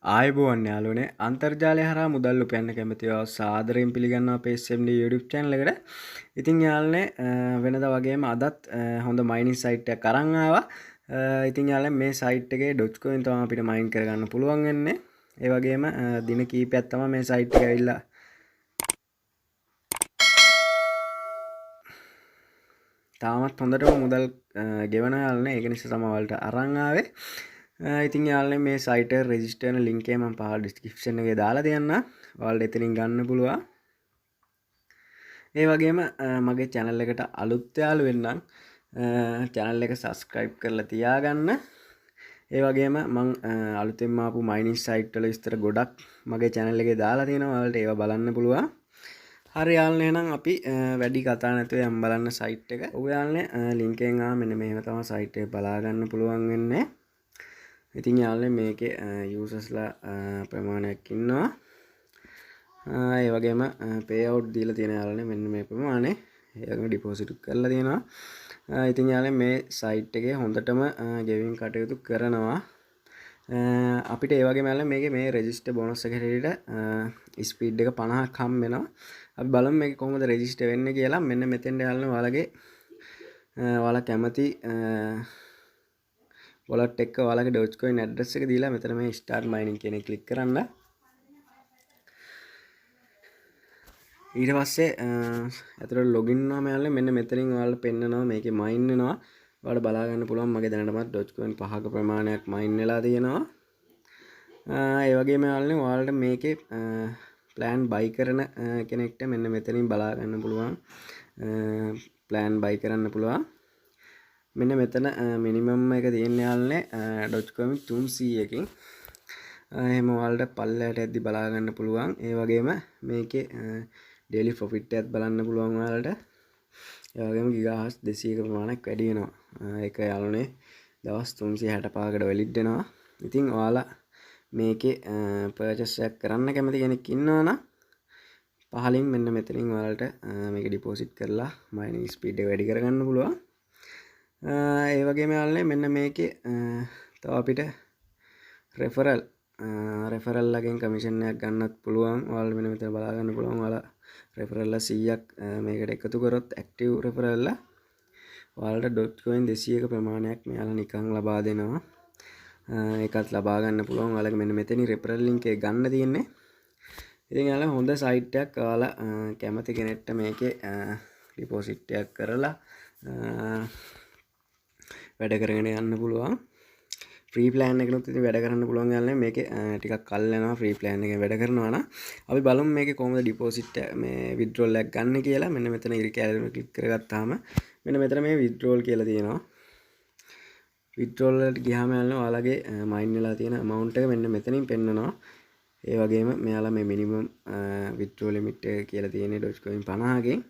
ආයුබෝවන් යාළුවනේ අන්තර්ජාලය හරහා මුදල් උපයන්න කැමතිව සාදරයෙන් පිළිගන්නවා අපේ SMD YouTube channel එකට. ඉතින් යාළුවනේ වෙනදා වගේම අදත් හොඳ මයිනින් සයිට් එකක් අරන් ආවා. ඉතින් යාළුවනේ මේ සයිට් එකේ Dogecoin තමයි අපිට මයින් කරගන්න පුළුවන් වෙන්නේ. ඒ වගේම දින කීපයක් තමයි මේ සයිට් එක ඇවිල්ලා තාමත් හොඳටම මුදල් ගෙවන යාළුවනේ ඒක නිසා තමයි ඔයාලට අරන් ආවේ. ඉතින් යාළුවනේ මේ සයිට් එක රෙජිස්ටර් කරන ලින්ක් එක මම පහළ ඩිස්ක්‍රිප්ෂන් එකේ දාලා තියන්නම්. ඔයාලට එතනින් ගන්න පුළුවන්. ඒ වගේම මගේ channel එකට අලුත් යාළු වෙන්නම් channel එක subscribe කරලා තියාගන්න. ඒ වගේම මම අලුතෙන්ම ආපු mining site වල විස්තර ගොඩක් මගේ channel එකේ දාලා තියෙනවා. ඔයාලට ඒවා බලන්න පුළුවන්. හරි යාළුවනේ එහෙනම් අපි වැඩි කතා නැතුව යම් බලන්න site එක. ඔය යාළුවනේ link එකෙන් ආව මෙන්න මෙහෙම තමයි site එක බලා ගන්න පුළුවන් වෙන්නේ. ඉතින් යාළුවනේ මේකේ users ලා ප්‍රමාණයක් ඉන්නවා. ඒ වගේම payout දීලා තියෙන යාළුවනේ මෙන්න මේ ප්‍රමාණය. ඒකම deposit කරලා තියෙනවා. ඉතින් යාළුවනේ මේ site එකේ හොඳටම ගෙවින් කටයුතු කරනවා. අපිට ඒ වගේම යාළුවනේ මේකේ මේ register bonus එක හැටියට speed එක 50ක් හම් වෙනවා. අපි බලමු මේක කොහොමද register වෙන්නේ කියලා. මෙන්න මෙතෙන්ට යාළුවනේ ඔයාලා කැමති wallet එක ඔයාලගේ Dogecoin address එක දීලා මෙතන මේ start mining කියන එක click කරන්න. ඊට පස්සේ ඇතුළට login වෙනවා යාළුවනේ මෙන්න මෙතනින් ඔයාලට පෙන්නනවා මේකේ mine වෙනවා. ඔයාලට බලා ගන්න පුළුවන් මගේ දැනටමත් Dogecoin 5ක ප්‍රමාණයක් mine වෙලා තියෙනවා. ඒ වගේම යාළුවනේ ඔයාලට මේකේ plan buy කරන කෙනෙක්ට මෙන්න මෙතනින් බලා ගන්න පුළුවන්. plan buy කරන්න පුළුවන්. මෙන්න මෙතන මිනිමම් එක තියෙන්නේ යාළුවනේ Dogecoin 300කින්. එහෙම ඔයාලට පල්ලයට යද්දි බලා ගන්න පුළුවන්. ඒ වගේම මේකේ daily profit එකත් බලන්න පුළුවන් ඔයාලට. ඒ වගේම gigahertz 200ක ප්‍රමාණයක් වැඩි වෙනවා. ඒක යාළුවනේ දවස් 365කට වැලිඩ් වෙනවා. ඉතින් ඔයාලා මේකේ purchase එකක් කරන්න කැමති කෙනෙක් ඉන්නවා නම් පහලින් මෙන්න මෙතනින් ඔයාලට මේක deposit කරලා mining speed එක වැඩි කරගන්න පුළුවන්. ඒ වගේම යාළුවනේ මෙන්න මේකේ තව අපිට referral ලගෙන් commission එකක් ගන්නත් පුළුවන්. ඔයාලා මෙන්න මෙතන බලා ගන්න පුළුවන්. ඔයාලා referral 100ක් මේකට එකතු කරොත් active referral ඔයාලට Dogecoin 200ක ප්‍රමාණයක් මෙයාලා නිකන් ලබා දෙනවා. ඒකත් ලබා ගන්න පුළුවන්. ඔයාලගේ මෙන්න මෙතනින් referral link එක ගන්න තියෙන්නේ. ඉතින් යාළුවා හොඳ site එකක් ඔයාලා කැමති කෙනෙක්ට මේකේ deposit එකක් කරලා වැඩ කරගෙන යන්න පුළුවන්. free plan එකනොත් ඉතින් වැඩ කරන්න පුළුවන් යාළුවනේ. මේකේ ටිකක් කල් යනවා free plan එකෙන් වැඩ කරනවා නම්. අපි බලමු මේකේ කොහොමද deposit මේ withdrawal එකක් ගන්න කියලා. මෙන්න මෙතන ඉරි කැලේ ක්ලික් කරගත්තාම මෙන්න මෙතන මේ withdrawal කියලා තියෙනවා. withdrawal වලට ගියාම යාළුවනේ ඔයාලගේ mine වෙලා තියෙන amount එක මෙන්න මෙතනින් පෙන්නනවා. ඒ වගේම මෙයාලා මේ minimum withdrawal limit එක කියලා තියෙන්නේ Dogecoin 50කින්.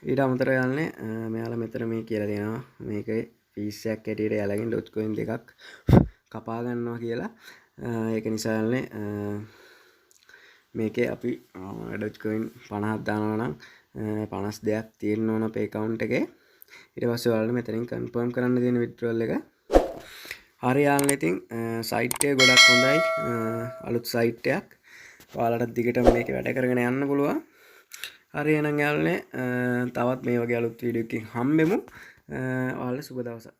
ඊට අමතරව යාළුවනේ මෙයාලා මෙතන මේ කියලා තියෙනවා මේකේ fees එකක් හැටියට යාළුවගෙන් Dogecoin 2ක් කපා ගන්නවා කියලා. ඒක නිසා යාළුවනේ මේකේ අපි Dogecoin 50ක් දානවා නම් 52ක් තියෙන්න ඕන අපේ account එකේ. ඊට පස්සේ ඔයාලට මෙතනින් confirm කරන්න තියෙන withdrawal එක. හරි යාළුවනේ ඉතින් site එක ගොඩක් හොඳයි. අලුත් site එකක්. ඔයාලට දිගටම මේක වැඩ කරගෙන යන්න පුළුවන්. හරි එහෙනම් යාළුවනේ තවත් මේ වගේ අලුත් වීඩියෝ එකකින් හම්බෙමු. ඔයාලට සුබ දවසක්.